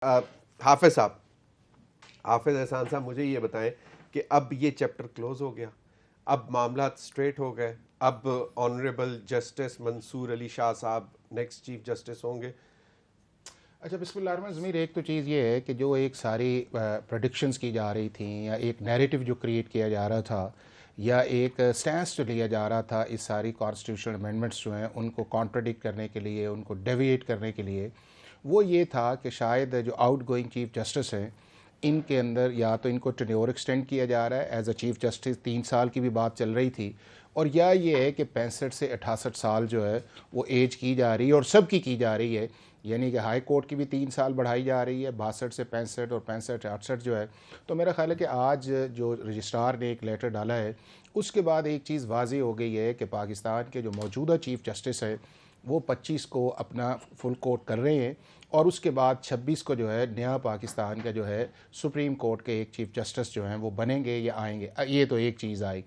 حافظ صاحب، حافظ احسان صاحب، مجھے یہ بتائیں کہ اب یہ چیپٹر کلوز ہو گیا، اب معاملات سٹریٹ ہو گئے، اب آنریبل جسٹس منصور علی شاہ صاحب نیکسٹ چیف جسٹس ہوں گے؟ اچھا، بسم اللہ الرحمن الرحیم۔ ایک تو چیز یہ ہے کہ جو ایک ساری پریڈکشنز کی جا رہی تھیں یا ایک نیریٹو جو کریٹ کیا جا رہا تھا یا ایک سٹینس جو لیا جا رہا تھا اس ساری کانسٹیٹیوشنل امینڈمنٹس جو ہیں ان کو کانٹراڈکٹ کرنے کے لیے، ان کو ڈیویٹ کرنے کے لیے، وہ یہ تھا کہ شاید جو آؤٹ گوئنگ چیف جسٹس ہیں ان کے اندر یا تو ان کو ٹینیور ایکسٹینڈ کیا جا رہا ہے ایز اے چیف جسٹس، 3 سال کی بھی بات چل رہی تھی، اور یا یہ ہے کہ 65 سے 68 سال جو ہے وہ ایج کی جا رہی ہے اور سب کی جا رہی ہے، یعنی کہ ہائی کورٹ کی بھی 3 سال بڑھائی جا رہی ہے، 62 سے 65 اور 65 سے 68 جو ہے۔ تو میرا خیال ہے کہ آج جو رجسٹرار نے ایک لیٹر ڈالا ہے اس کے بعد ایک چیز واضح ہو گئی ہے کہ پاکستان کے جو موجودہ چیف جسٹس ہیں وہ 25 کو اپنا فل کورٹ کر رہے ہیں، اور اس کے بعد 26 کو جو ہے نیا پاکستان کا جو ہے سپریم کورٹ کے ایک چیف جسٹس جو ہیں وہ بنیں گے یا آئیں گے۔ یہ تو ایک چیز آئی۔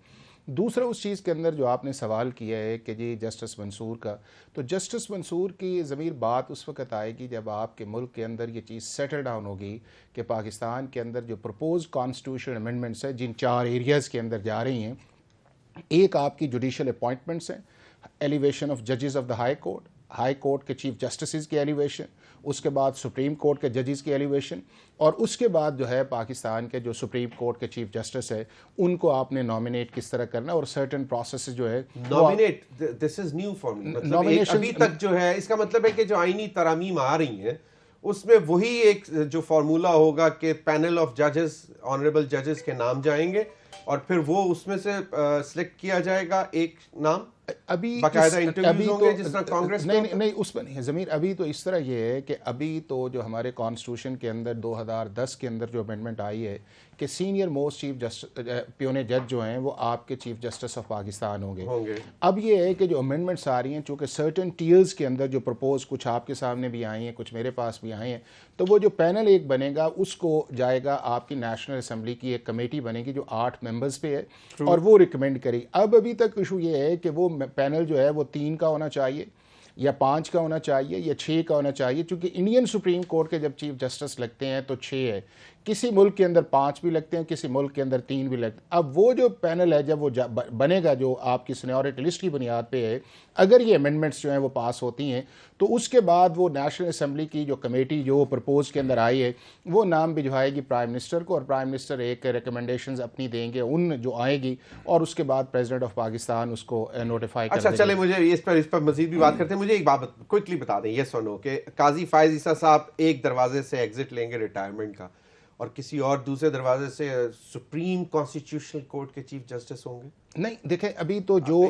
دوسرا اس چیز کے اندر جو آپ نے سوال کیا ہے کہ جی جسٹس منصور کا، تو جسٹس منصور کی ضمیر بات اس وقت آئے گی جب آپ کے ملک کے اندر یہ چیز سیٹل ڈاؤن ہوگی کہ پاکستان کے اندر جو پرپوز کانسٹیٹیوشن امینڈمنٹس ہیں جن 4 ایریاز کے اندر جا رہی ہیں، ایک آپ کی جوڈیشل اپوائنٹمنٹس ہیں، ایلیویشن آف ججز آف دا ہائی کورٹ کے چیف جسٹسز کی ایلیویشن، اس کے بعد سپریم کورٹ کے ججز کی ایلیویشن، اور اس کے بعد جو ہے پاکستان کے جو سپریم کورٹ کے چیف جسٹس ہے ان کو آپ نے نامینیٹ کس طرح کرنا، اور سرٹن پروسیس جو ہے nominate, this is new form, ابھی تک جو ہے اس کا مطلب ہے کہ جو آئینی ترامیم آ رہی ہیں اس میں وہی ایک جو فارمولا ہوگا کہ پینل آف ججز، آنریبل ججز کے نام جائیں گے اور پھر وہ اس میں سے سلیکٹ کیا جائے گا ایک نام، ابھی باقاعدہ انٹرویوز ہوں گے جس طرح کانگریس میں؟ نہیں اس میں نہیں ضمیر، ابھی تو اس طرح یہ ہے کہ ابھی تو جو ہمارے کانسٹیٹیوشن کے اندر 2010 کے اندر جو امینڈمنٹ آئی ہے کہ سینئر موسٹ چیف جسٹس پیونے جج جو ہیں وہ آپ کے چیف جسٹس آف پاکستان ہوں گے۔ اب یہ ہے کہ جو امینڈمنٹس آ رہی ہیں چونکہ سرٹن ٹیئرز کے اندر جو پرپوز، کچھ آپ کے سامنے بھی آئی ہیں، کچھ میرے پاس بھی آئے ہیں، تو وہ جو پینل ایک بنے گا اس کو جائے گا آپ کی نیشنل اسمبلی کی ایک کمیٹی بنے گی جو 8 ممبرز پہ ہے اور وہ ریکمینڈ کرے۔ ابھی تک ایشو یہ ہے کہ وہ پینل جو ہے وہ 3 کا ہونا چاہیے یا 5 کا ہونا چاہیے یا 6 کا ہونا چاہیے، چونکہ انڈین سپریم کورٹ کے جب چیف جسٹس لگتے ہیں تو 6 ہے، کسی ملک کے اندر 5 بھی لگتے ہیں، کسی ملک کے اندر 3 بھی لگتے ہیں۔ اب وہ جو پینل ہے جب وہ بنے گا جو آپ کی سینیورٹی لسٹ کی بنیاد پہ ہے، اگر یہ امینڈمنٹس جو ہیں وہ پاس ہوتی ہیں تو اس کے بعد وہ نیشنل اسمبلی کی جو کمیٹی جو پرپوز کے اندر آئی ہے وہ نام بھجوائے گی پرائم منسٹر کو، اور پرائم منسٹر ایک ریکمنڈیشنز اپنی دیں گے ان جو آئے گی، اور اس کے بعد پریزیڈنٹ آف پاکستان اس کو نوٹیفائی کر دے گا۔ اچھا چلے، مجھے اس پر مزید بھی بات کرتے ہیں، مجھے ایک بات کوئکلی بتا دیں، یس اور نو، کہ قاضی فائز عیسیٰ صاحب ایک دروازے سے ایگزٹ لیں گے ریٹائرمنٹ کا اور کسی اور دوسرے دروازے سے سپریم کانسٹیٹیوشنل کورٹ کے چیف جسٹس ہوں گے؟ نہیں دیکھیں، ابھی تو جو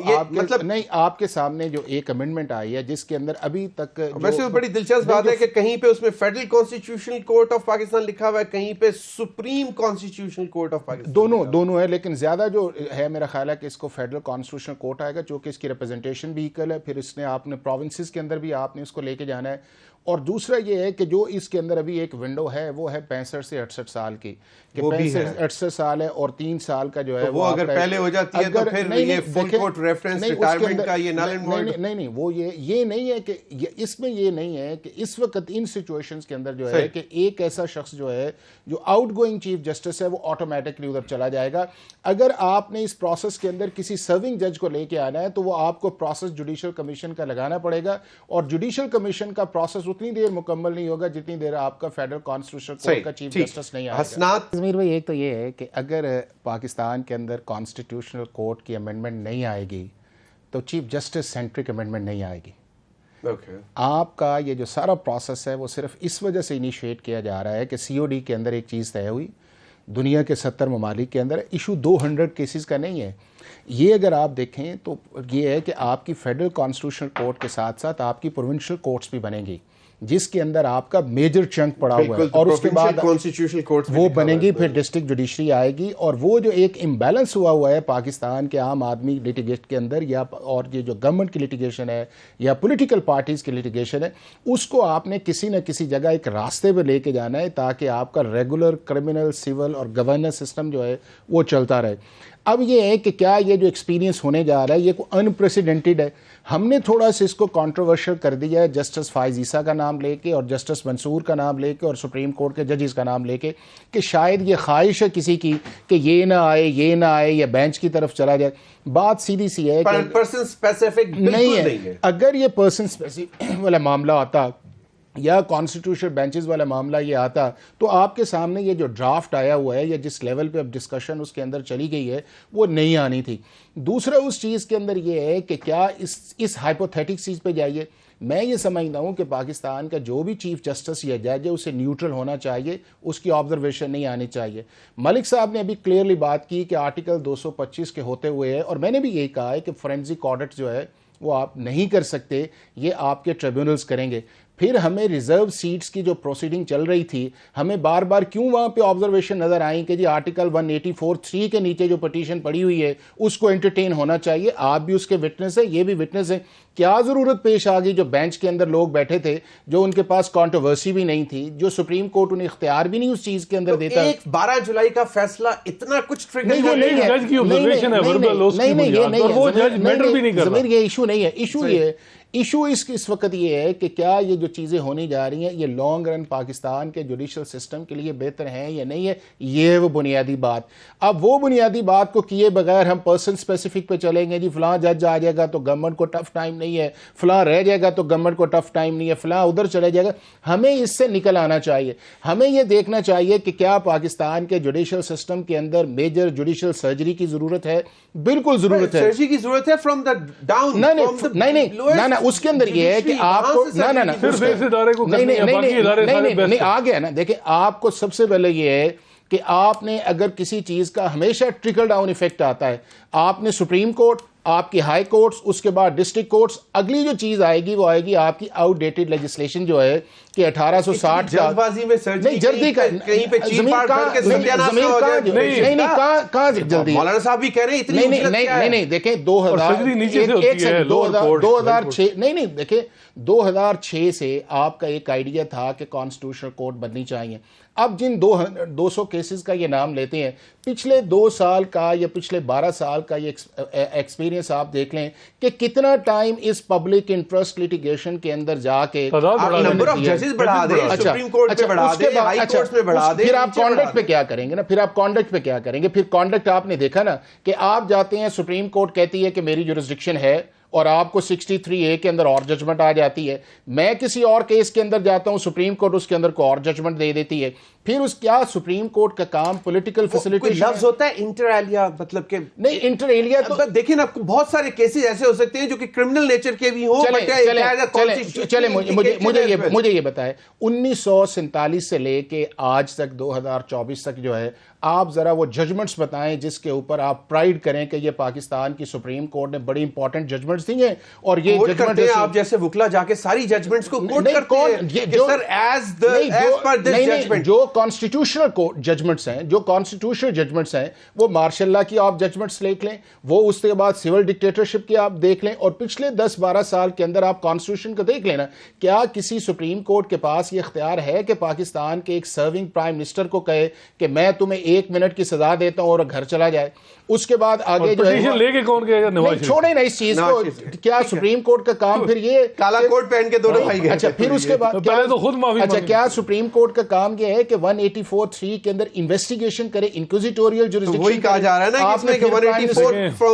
آپ کے سامنے جو ایک امینڈمنٹ آئی ہے جس کے اندر ابھی تک ویسے بڑی دلچسپ بات ہے کہ کہیں پہ اس میں federal constitutional court of Pakistan لکھا ہوا ہے، کہیں پہ supreme constitutional court of Pakistan, دونوں ہے، لیکن زیادہ جو ہے میرا خیال ہے کہ اس کو فیڈرل کانسٹیٹیوشنل کورٹ آئے گا چونکہ اس کی ریپرزنٹیشن بھی ایکل ہے، پھر اس نے آپ نے پروونسز کے اندر بھی آپ نے اس کو لے کے جانا ہے، اور دوسرا یہ ہے کہ جو اس کے اندر ابھی ایک ونڈو ہے وہ ہے 65 سے 68 سال کی، کہ 65-68 سال ہے اور 3 سال کا جو ہے وہ اگر پہلے ہو جاتی ہے تو پھر یہ فل کورٹ ریفرنس ریٹائرمنٹ کا یہ نل اینڈ وائڈ نہیں وہ یہ نہیں ہے کہ اس میں یہ نہیں ہے کہ اس وقت ان سچویشنز کے اندر جو ہے کہ ایک ایسا شخص جو ہے جو آؤٹ گوئنگ چیف جسٹس ہے وہ آٹومیٹکلی ادھر چلا جائے گا۔ اگر آپ نے اس پروسیس کے اندر کسی سرونگ جج کو لے کے آنا ہے تو وہ آپ کو پروسیس جوڈیشل کمیشن کا لگانا پڑے گا، اور جوڈیشل کمیشن کا پروسیس اتنی دیر مکمل نہیں ہوگا جتنی دیر آپ کا فیڈرل کانسٹیٹیوشنل کورٹ کا چیف جسٹس نہیں آئے گا۔ ضمیر بھائی ایک تو یہ ہے کہ اگر پاکستان کے اندر کانسٹیٹیوشنل کورٹ کی امینڈمنٹ نہیں آئے گی تو چیف جسٹس سینٹرک امینڈمنٹ نہیں آئے گی۔ آپ کا یہ جو سارا پروسیس ہے وہ صرف اس وجہ سے انیشیٹ کیا جا رہا ہے کہ سی او ڈی کے اندر ایک چیز طے ہوئی، دنیا کے 70 ممالک کے اندر ایشو 200 کیسز کا نہیں ہے۔ یہ اگر آپ دیکھیں تو یہ ہے کہ آپ کی فیڈرل کانسٹیٹیوشنل کورٹ کے ساتھ ساتھ آپ کی پروونشل کورٹس بھی بنیں گی جس کے اندر آپ کا میجر چنک پڑا ہوا ہے، اور اس کے بعد وہ بنے گی، پھر ڈسٹرکٹ جوڈیشری آئے گی، اور وہ جو ایک امبیلنس ہوا ہے پاکستان کے عام آدمی لیٹیگیشن کے اندر یا اور یہ جو گورنمنٹ کی لیٹیگیشن ہے یا پولیٹیکل پارٹیز کی لیٹیگیشن ہے، اس کو آپ نے کسی نہ کسی جگہ ایک راستے پہ لے کے جانا ہے تاکہ آپ کا ریگولر کرمنل سول اور گورننس سسٹم جو ہے وہ چلتا رہے۔ اب یہ ہے کہ کیا یہ جو ایکسپیرینس ہونے جا رہا ہے یہ کوئی انپریسیڈنٹڈ ہے. ہم نے تھوڑا سا اس کو کانٹروورشل کر دیا ہے جسٹس فائز عیسیٰ کا نام لے کے اور جسٹس منصور کا نام لے کے اور سپریم کورٹ کے ججز کا نام لے کے کہ شاید یہ خواہش ہے کسی کی کہ یہ نہ آئے یا بینچ کی طرف چلا جائے. بات سیدھی سی ہے کہ پرسن اسپیسیفک نہیں ہے. اگر یہ پرسن اسپیسیفک والا معاملہ آتا یا کانسٹیٹیوشنل بینچز والا معاملہ یہ آتا تو آپ کے سامنے یہ جو ڈرافٹ آیا ہوا ہے یا جس لیول پہ اب ڈسکشن اس کے اندر چلی گئی ہے وہ نہیں آنی تھی. دوسرا اس چیز کے اندر یہ ہے کہ کیا اس ہائپوتھیٹک چیز پہ جائیے. میں یہ سمجھتا ہوں کہ پاکستان کا جو بھی چیف جسٹس یا جج ہے اسے نیوٹرل ہونا چاہیے, اس کی آبزرویشن نہیں آنی چاہیے. ملک صاحب نے ابھی کلیئرلی بات کی کہ آرٹیکل 225 کے ہوتے ہوئے ہے, اور میں نے بھی یہی کہا ہے کہ فورینزک آڈٹ جو ہے وہ آپ نہیں کر سکتے, یہ آپ کے ٹریبیونلز کریں گے. پھر ہمیں ریزرو سیٹس کی جو پروسیڈنگ چل رہی تھی ہمیں بار بار کیوں وہاں پہ آبزرویشن نظر آئیں کہ جی آرٹیکل 184(3) کے نیچے جو پٹیشن پڑی ہوئی ہے اس کو انٹرٹین ہونا چاہیے. آپ بھی اس کے وٹنس ہیں, یہ بھی وٹنس ہیں. کیا ضرورت پیش آ گئی جو بینچ کے اندر لوگ بیٹھے تھے جو ان کے پاس کانٹروورسی بھی نہیں تھی, جو سپریم کورٹ انہیں اختیار بھی نہیں اس چیز کے اندر دیتا. 12 جولائی کا فیصلہ اتنا کچھ ٹریگر نہیں ہے, ضمیر یہ ایشو نہیں ہے. ایشو یہ ایشو اس وقت یہ ہے کہ کیا یہ جو چیزیں ہونی جا رہی ہیں یہ لانگ رن پاکستان کے جوڈیشل سسٹم کے لیے بہتر ہیں یا نہیں ہے, یہ ہے وہ بنیادی بات. اب وہ بنیادی بات کو کیے بغیر ہم پرسن اسپیسیفک پہ چلیں گے, جی فلاں جج آ جائے گا تو گورنمنٹ کو ٹف ٹائم نہیں ہے, فلاں رہ جائے گا تو گورنمنٹ کو ٹف ٹائم نہیں ہے, فلاں ادھر چلے جائے گا. ہمیں اس سے نکل آنا چاہیے. ہمیں یہ دیکھنا چاہیے کہ کیا پاکستان کے جوڈیشل سسٹم کے اندر میجر جوڈیشل سرجری کی ضرورت ہے. بالکل ضرورت ہے, سرجری کی ضرورت ہے فرام دا ڈاؤن. نہیں اس کے اندر یہ ہے کہ آپ کو نہیں آ گیا نا. دیکھیں آپ کو سب سے پہلے یہ ہے کہ آپ نے اگر کسی چیز کا ہمیشہ ٹرکل ڈاؤن ایفیکٹ آتا ہے. آپ نے سپریم کورٹ, آپ کی ہائی کورٹس, اس کے بعد ڈسٹرکٹ کورٹس, اگلی جو چیز آئے گی وہ آئے گی آپ کی آؤٹ ڈیٹڈ لیجسلیشن جو ہے کہ 1860 جلدی میں نہیں جلدی کا کہیں پہ چیز پار کر کے کہاں جلدی. مولانا صاحب بھی کہہ رہے ہیں اتنی نہیں دیکھیں 2006 نہیں دیکھیں 2006 سے آپ کا ایک آئیڈیا تھا کہ کانسٹیٹیوشنل کورٹ بننی چاہیے. اب جن 200 کیسز کا یہ نام لیتے ہیں, پچھلے 2 سال کا یا پچھلے 12 سال کا یہ ایکسپیرینس آپ دیکھ لیں کہ کتنا ٹائم اس پبلک انٹرسٹ لیٹیگیشن کے اندر جا کے نمبر آف ججز بڑھا دیں, سپریم کورٹ میں بڑھا دیں, ہائی کورٹس میں بڑھا دیں. پھر آپ کانڈکٹ پہ کیا کریں گے نا, پھر کانڈکٹ آپ نے دیکھا نا کہ آپ جاتے ہیں, سپریم کورٹ کہتی ہے کہ میری جورسڈکشن ہے اور آپ کو 63A کے اندر اور ججمنٹ آ جاتی ہے. میں کسی اور کیس کے اندر جاتا ہوں, سپریم کورٹ اس کے اندر کو اور ججمنٹ دے دیتی ہے. پھر اس کیا سپریم کورٹ کا کام پولیٹیکل فیسیلیٹیشن لفظ ہوتا ہے انٹر ایلیا, مطلب کہ نہیں انٹر ایلیا تو دیکھیں نا بہت سارے کیسز ایسے ہو سکتے ہیں جو کہ کرمنل نیچر کے بھی ہوں. چلے مجھے یہ بتائے 1947 سے لے کے آج تک 2024 تک جو ہے آپ ذرا وہ ججمنٹس بتائیں جس کے اوپر آپ پرائڈ کریں کہ یہ پاکستان کی سپریم کورٹ نے بڑی امپورٹنٹ ججمنٹس دی ہیں. اور یہ ججمنٹ آپ جیسے وکلا جا کے ساری ججمنٹس کو کوٹ کرتے ہیں کہ سر ایز پر دس ججمنٹ. جو کانسٹیٹیوشنل ججمنٹس ہیں, جو کانسٹیٹیوشنل ججمنٹس ہیں وہ مارشل لا کی آپ ججمنٹس دیکھ لیں, وہ اس کے بعد سول ڈکٹیٹرشپ کی آپ دیکھ لیں, اور پچھلے 10-12 سال کے اندر آپ کانسٹیٹیوشن کو دیکھ لینا. کیا کسی سپریم کورٹ کے پاس یہ اختیار ہے کہ پاکستان کے ایک سرونگ پرائم منسٹر کو کہے کہ میں تمہیں 1 منٹ کی سزا دیتا ہوں اور گھر چلا جائے؟ اس کے بعد آگے جو ہے چھوڑے نا اس چیز کو. کیا سپریم کورٹ کا کام پھر یہ کالا کوٹ پہن کے دونوں بھائی گئے؟ اچھا پھر اس کے بعد کیا سپریم کورٹ کا کام یہ ہے کہ 184(3) کے اندر انویسٹیگیشن کرے, انکوزیٹوریل جورسڈکشن؟ وہی کہا جا رہا ہے نا کہ اس میں 184